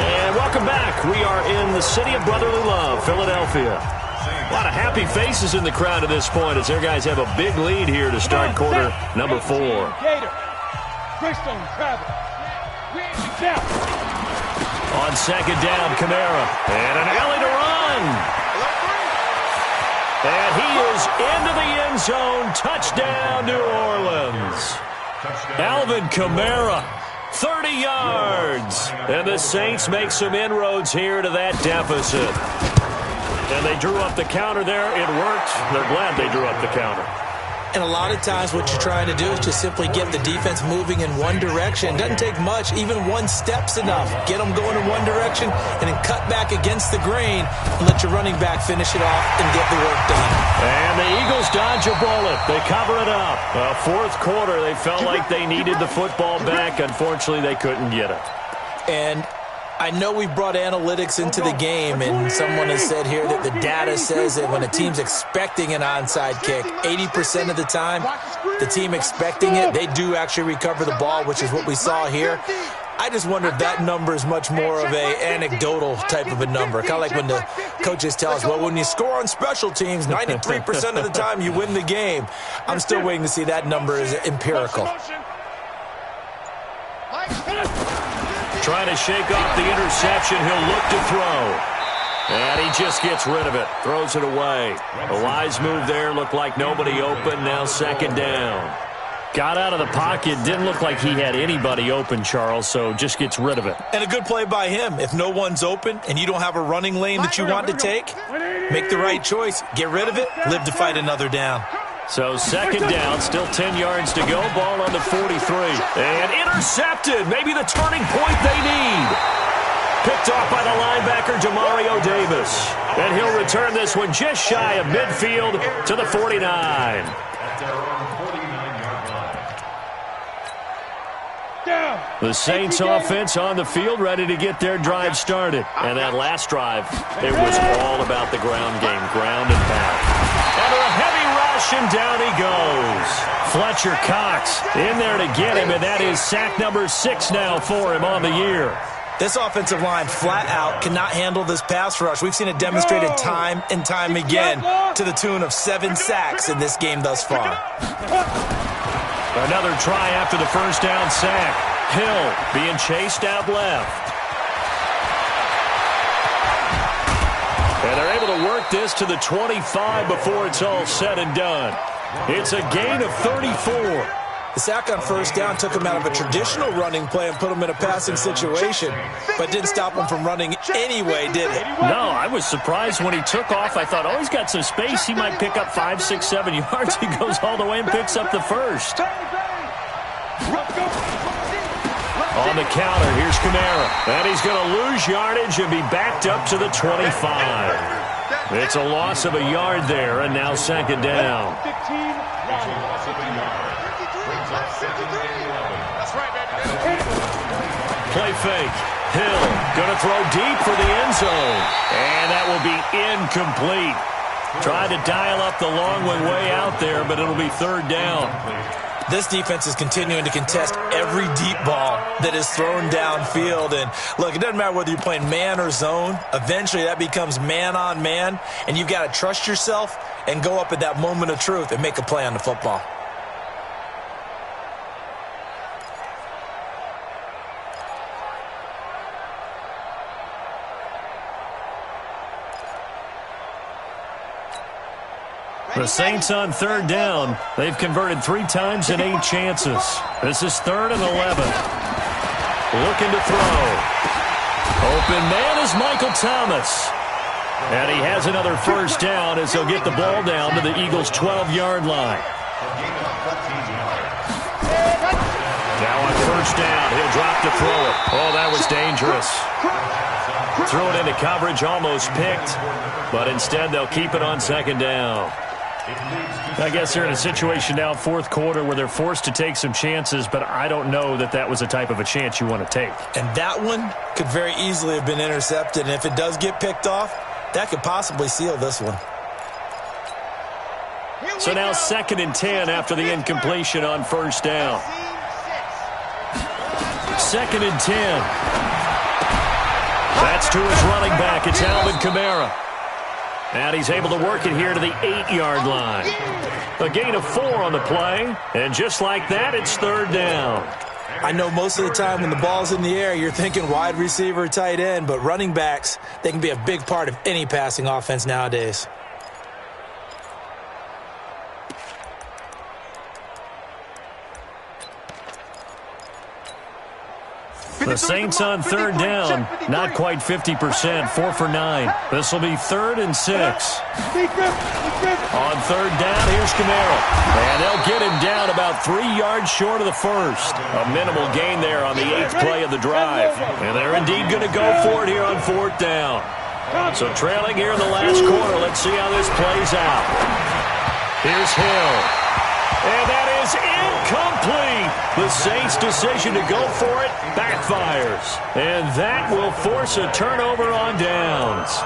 And welcome back. We are in the city of brotherly love, Philadelphia. A lot of happy faces in the crowd at this point as their guys have a big lead here to start quarter number 4. Greystone travel. On second down, Kamara. And an alley to run. And he is into the end zone. Touchdown, New Orleans. Alvin Kamara, 30 yards. And the Saints make some inroads here to that deficit. And they drew up the counter there. It worked. They're glad they drew up the counter. And a lot of times what you're trying to do is just simply get the defense moving in one direction. Doesn't take much. Even one step's enough. Get them going in one direction and then cut back against the grain and let your running back finish it off and get the work done. And the Eagles dodge a bullet. They cover it up. Fourth quarter, they felt like they needed the football back. Unfortunately, they couldn't get it. And I know we brought analytics into the game, and someone has said here that the data says that when a team's expecting an onside kick, 80% of the time, the team expecting it, they do actually recover the ball, which is what we saw here. I just wonder if that number is much more of a anecdotal type of a number. Kind of like when the coaches tell us, well, when you score on special teams, 93% of the time you win the game. I'm still waiting to see that number is empirical. Trying to shake off the interception. He'll look to throw. And he just gets rid of it. Throws it away. A wise move there. Looked like nobody open. Now second down. Got out of the pocket. Didn't look like he had anybody open, Charles, so just gets rid of it. And a good play by him. If no one's open and you don't have a running lane that you want to take, make the right choice. Get rid of it. Live to fight another down. So second down, still 10 yards to go. Ball on the 43. And intercepted. Maybe the turning point they need. Picked off by the linebacker, Demario Davis. And he'll return this one just shy of midfield to the 49. The Saints offense on the field, ready to get their drive started. And that last drive, it was all about the ground game, ground and pound. Under a heavy rush, and down he goes. Fletcher Cox in there to get him, and that is sack number 6 now for him on the year. This offensive line flat out cannot handle this pass rush. We've seen it demonstrated time and time again to the tune of 7 sacks in this game thus far. Another try after the first down sack. Hill being chased out left. And they're able to work this to the 25 before it's all said and done. It's a gain of 34. The sack on first down took him out of a traditional running play and put him in a passing situation, but didn't stop him from running anyway, did it? No, I was surprised when he took off. I thought, oh, he's got some space. He might pick up 5, 6, 7 yards. He goes all the way and picks up the first. On the counter, here's Kamara. And he's going to lose yardage and be backed up to the 25. It's a loss of a yard there, and now second down. Play fake. Hill going to throw deep for the end zone. And that will be incomplete. Tried to dial up the long one way out there, but it'll be third down. This defense is continuing to contest every deep ball that is thrown downfield. And, look, it doesn't matter whether you're playing man or zone. Eventually, that becomes man-on-man, and you've got to trust yourself and go up at that moment of truth and make a play on the football. The Saints on third down. They've converted 3 times in 8 chances. This is 3rd and 11. Looking to throw. Open man is Michael Thomas. And he has another first down as he'll get the ball down to the Eagles' 12-yard line. Now on first down, he'll drop to throw it. Oh, that was dangerous. Threw it into coverage, almost picked. But instead, they'll keep it on second down. I guess they're in a situation now, fourth quarter, where they're forced to take some chances, but I don't know that that was the type of a chance you want to take. And that one could very easily have been intercepted, and if it does get picked off, that could possibly seal this one. So now 2nd and 10 after the incompletion on first down. 2nd and 10. That's to his running back. It's Alvin Kamara. And he's able to work it here to the 8-yard line. A gain of 4 on the play. And just like that, it's third down. I know most of the time when the ball's in the air, you're thinking wide receiver, tight end, but running backs, they can be a big part of any passing offense nowadays. The Saints on third down, not quite 50%, 4 for 9. This will be 3rd and 6. On third down, here's Kamara. And they'll get him down about 3 yards short of the first. A minimal gain there on the 8th play of the drive. And they're indeed going to go for it here on 4th down. So trailing here in the last quarter, let's see how this plays out. Here's Hill. And that is incomplete. The Saints' decision to go for it backfires. And that will force a turnover on downs.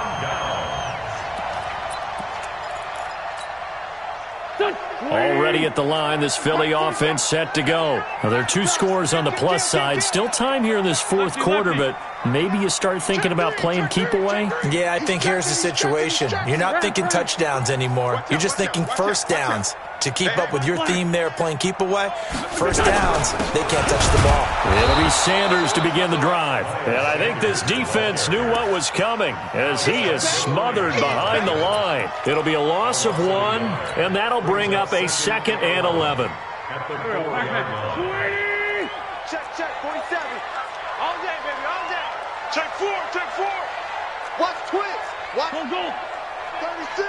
Already at the line, this Philly offense set to go. Now, there are 2 scores on the plus side. Still time here in this fourth quarter, but maybe you start thinking about playing keep away? Yeah, I think here's the situation. You're not thinking touchdowns anymore. You're just thinking first downs. To keep up with your theme there, playing keep away, first downs, they can't touch the ball. It'll be Sanders to begin the drive. And I think this defense knew what was coming as he is smothered behind the line. It'll be a loss of 1, and that'll bring up a 2nd and 11. Check, 47. All day, baby, all day. Check 4. Watch twins. Watch. Go. 36.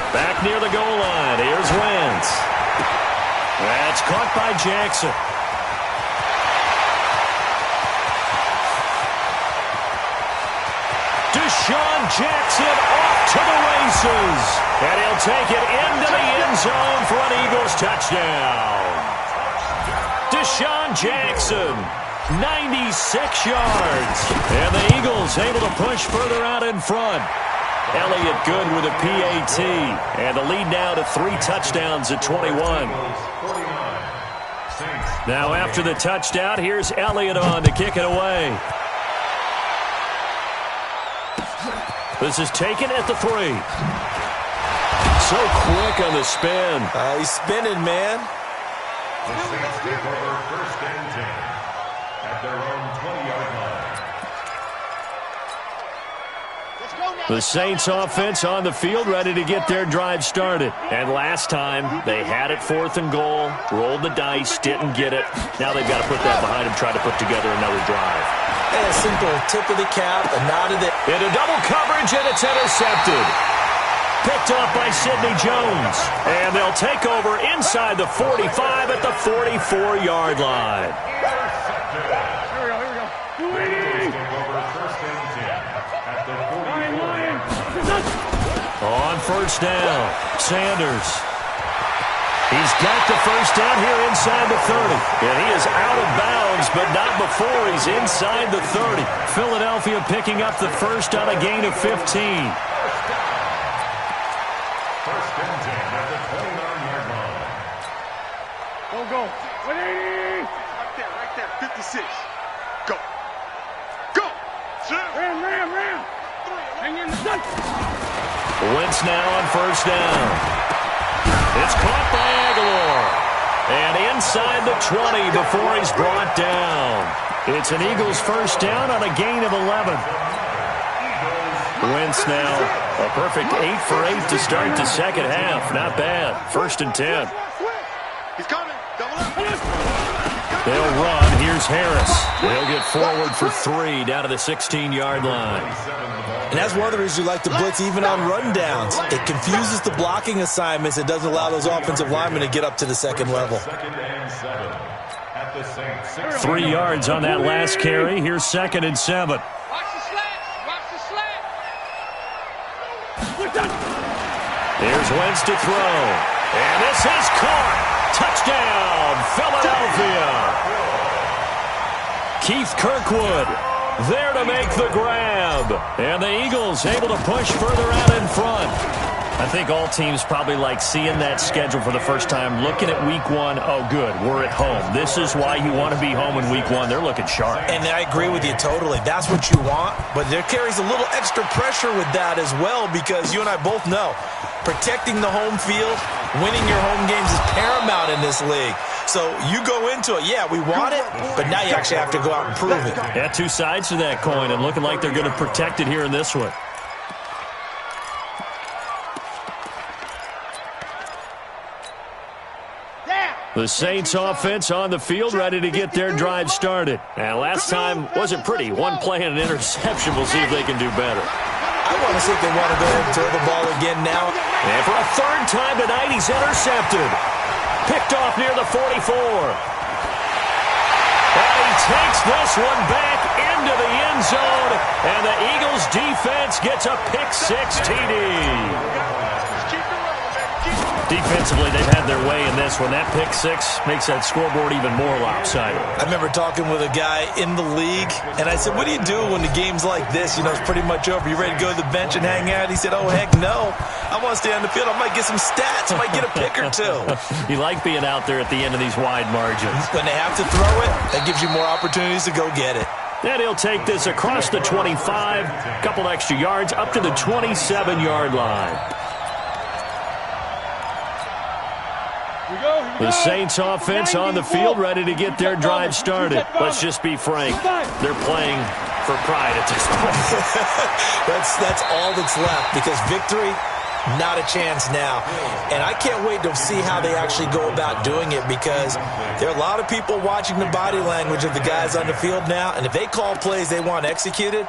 Back near the goal line. Here's Wentz. That's caught by Jackson. Deshaun Jackson off to the races. And he'll take it into the end zone for an Eagles touchdown. Deshaun Jackson, 96 yards. And the Eagles able to push further out in front. Elliott good with a PAT. And the lead now to 3 touchdowns at 21. Now after the touchdown, here's Elliott on to kick it away. This is taken at the 3. So quick on the spin. He's spinning, man. The Saints take over 1st and 10 at their own 20-yard line. The Saints offense on the field, ready to get their drive started. And last time, they had it 4th and goal, rolled the dice, didn't get it. Now they've got to put that behind them, try to put together another drive. And a simple tip of the cap, a nod of the... Into double coverage, and it's intercepted. Picked off by Sidney Jones. And they'll take over inside the 45 at the 44-yard line. Here we go. The Eagles take over 1st and 10 at the 44. On 1st down, Sanders. He's got the 1st down here inside the 30. And he is out of bounds, but not before he's inside the 30. Philadelphia picking up the 1st on a gain of 15. 1st and 10 at the 29-yard line. Go. 180. Right there. 56. Go. Ram. Hang in the gun. Wentz now on 1st down. It's caught by Aguilar. And inside the 20 before he's brought down. It's an Eagles 1st down on a gain of 11. Wentz now a perfect 8 for 8 to start the 2nd half. Not bad. 1st and 10. He's coming. Double up. They'll run. Here's Harris. They'll get forward for 3 down to the 16-yard line. And that's one of the reasons we like to blitz even on rundowns. It confuses the blocking assignments. It doesn't allow those offensive linemen to get up to the 2nd level. 2nd and 7 at the Saints. 3 yards on that last carry. Here's 2nd and 7. Watch the slant. There's Wentz to throw. And this is caught. Touchdown, Philadelphia. Keith Kirkwood there to make the grab. And the Eagles able to push further out in front. I think all teams probably like seeing that schedule for the first time, looking at week 1. Oh, good, we're at home. This is why you want to be home in week 1. They're looking sharp. And I agree with you totally. That's what you want. But there carries a little extra pressure with that as well, because you and I both know protecting the home field, winning your home games is paramount in this league. So you go into it, yeah, we want it, but now you actually have to go out and prove it. Yeah, 2 sides to that coin, and looking like they're going to protect it here in this one. The Saints offense on the field, ready to get their drive started. And last time wasn't pretty. 1 play and an interception. We'll see if they can do better. I want to see if they want to go ahead and throw the ball again now. And for a 3rd time tonight, he's intercepted. Picked off near the 44. And he takes this one back into the end zone. And the Eagles defense gets a pick-6 TD. Defensively, they've had their way in this one. That pick-6 makes that scoreboard even more lopsided. I remember talking with a guy in the league, and I said, what do you do when the game's like this? You know, it's pretty much over. You ready to go to the bench and hang out? He said, oh, heck no. I want to stay on the field. I might get some stats. I might get a pick or 2. You like being out there at the end of these wide margins. When they have to throw it, that gives you more opportunities to go get it. And he'll take this across the 25, a couple extra yards, up to the 27-yard line. The Saints offense on the field, ready to get their drive started. Let's just be frank. They're playing for pride at this point. That's all that's left, because victory, not a chance now. And I can't wait to see how they actually go about doing it, because there are a lot of people watching the body language of the guys on the field now, and if they call plays they want executed,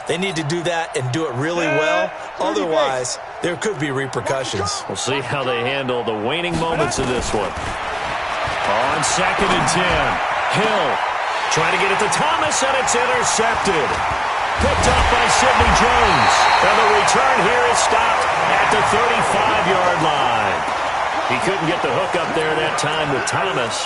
they need to do that and do it really well. Otherwise, there could be repercussions. We'll see how they handle the waning moments of this one. On 2nd and 10, Hill trying to get it to Thomas, and it's intercepted. Picked up by Sidney Jones. And the return here is stopped at the 35-yard line. He couldn't get the hook up there that time with Thomas.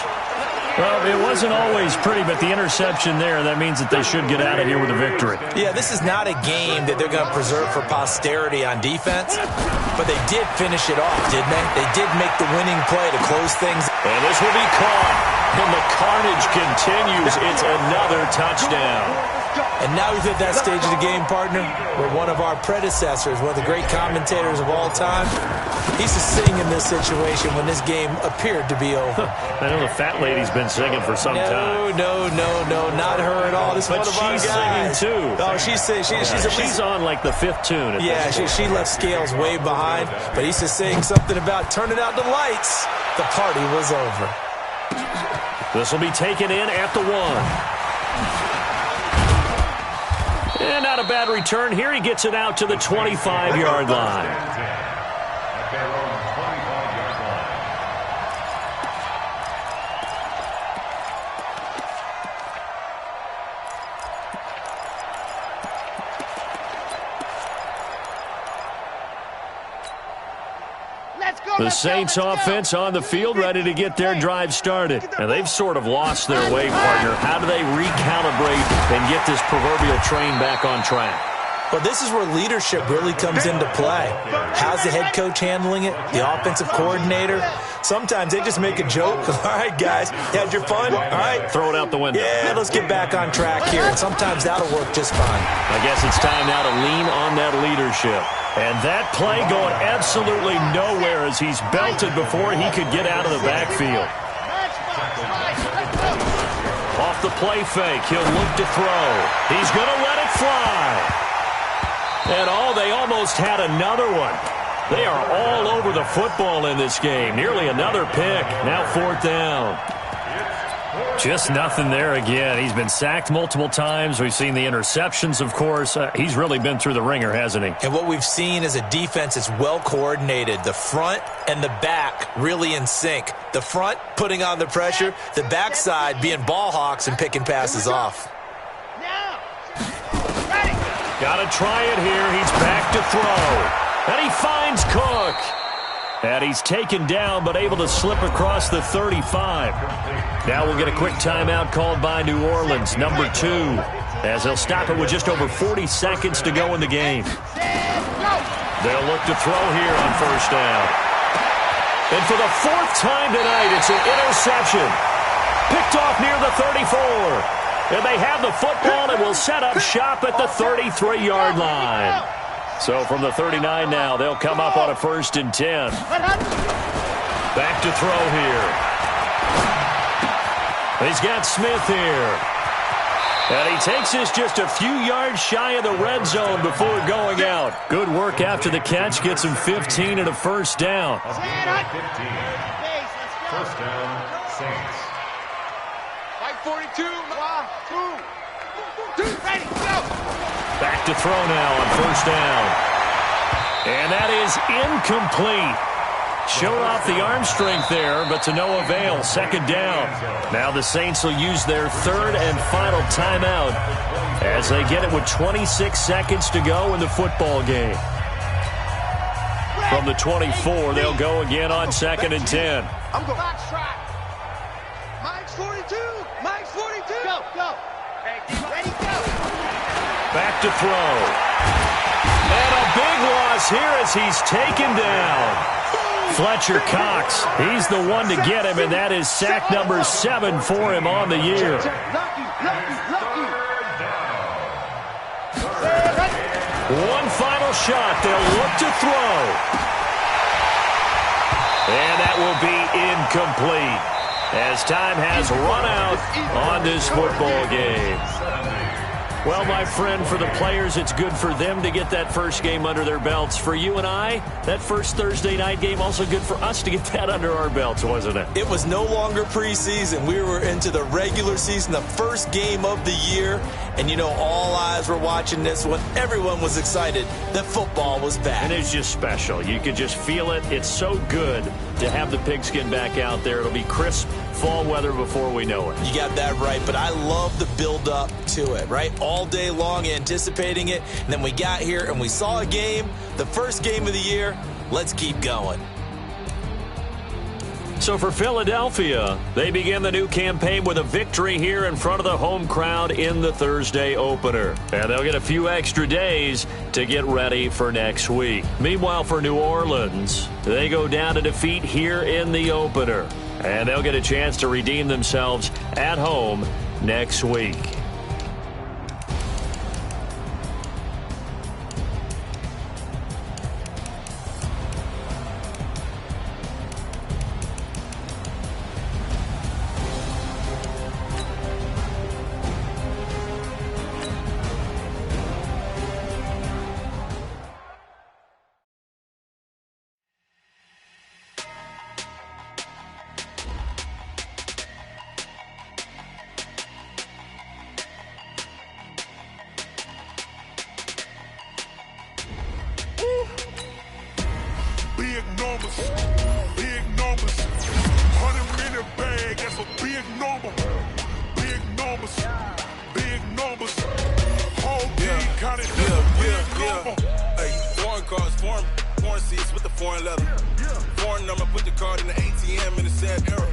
Well, it wasn't always pretty, but the interception there, that means that they should get out of here with a victory. Yeah, this is not a game that they're going to preserve for posterity on defense, but they did finish it off, didn't they? They did make the winning play to close things. And this will be caught, and the carnage continues. It's another touchdown. And now we've hit that stage of the game, partner, where one of our predecessors, one of the great commentators of all time, he used to sing in this situation when this game appeared to be over. I know the fat lady's been singing for some time. No, not her at all. This is one of our guys. She's singing, too. Oh, she's on, like, the 5th tune. Yeah, she left Scales way behind, but he used to sing something about turning out the lights. The party was over. This will be taken in at the 1. And not a bad return here. He gets it out to the 25-yard line. The Saints offense on the field, ready to get their drive started. And they've sort of lost their way, partner. How do they recalibrate and get this proverbial train back on track? Well, this is where leadership really comes into play. How's the head coach handling it? The offensive coordinator? Sometimes they just make a joke. All right, guys, you had your fun? All right. Throw it out the window. Yeah, let's get back on track here. And sometimes that'll work just fine. I guess it's time now to lean on that leadership. And that play going absolutely nowhere as he's belted before he could get out of the backfield. Off the play fake, he'll look to throw. He's going to let it fly. And they almost had another one. They are all over the football in this game. Nearly another pick. Now 4th down. Just nothing there again. He's been sacked multiple times. We've seen the interceptions, of course. He's really been through the ringer, hasn't he? And what we've seen is a defense that's well coordinated. The front and the back really in sync. The front putting on the pressure. The backside being ball hawks and picking passes off. Got to try it here. He's back to throw. And he finds Cook. And he's taken down but able to slip across the 35. Now we'll get a quick timeout called by New Orleans, number 2, as they'll stop it with just over 40 seconds to go in the game. They'll look to throw here on 1st down. And for the 4th time tonight, it's an interception. Picked off near the 34. And they have the football and will set up shop at the 33-yard line. So from the 39 now, they'll come up on a 1st and 10. Back to throw here. He's got Smith here. And he takes this just a few yards shy of the red zone before going out. Good work after the catch. Gets him 15 and a 1st down. 15. 1st down, Saints. 42, 2, ready, go! Back to throw now on 1st down. And that is incomplete. Showed off the arm strength there, but to no avail. 2nd down. Now the Saints will use their 3rd and final timeout as they get it with 26 seconds to go in the football game. From the 24, they'll go again on 2nd and 10. I'm going. Box track. Mike's 42. Mike's 42. Go. Hey, ready, go. Back to throw. And a big loss here as he's taken down. Fletcher Cox, he's the one to get him, and that is sack number 7 for him on the year. One final shot. They'll look to throw. And that will be incomplete as time has run out on this football game. Well, my friend, for the players, it's good for them to get that first game under their belts. For you and I, that first Thursday night game, also good for us to get that under our belts, wasn't it? It was no longer preseason. We were into the regular season, the first game of the year. And, you know, all eyes were watching this one. Everyone was excited that football was back. And it's just special. You could just feel it. It's so good to have the pigskin back out there. It'll be crisp fall weather before we know it. You got that right, but I love the build-up to it, right? All day long anticipating it, and then we got here and we saw a game, the first game of the year. Let's keep going. So for Philadelphia, they begin the new campaign with a victory here in front of the home crowd in the Thursday opener. And they'll get a few extra days to get ready for next week. Meanwhile, for New Orleans, they go down to defeat here in the opener. And they'll get a chance to redeem themselves at home next week. Big numbers, 100-minute bag, that's a big number. Big numbers, whole team counted big number. Hey, foreign cars, foreign seats with the foreign leather. Foreign number, put the card in the ATM in the sad era.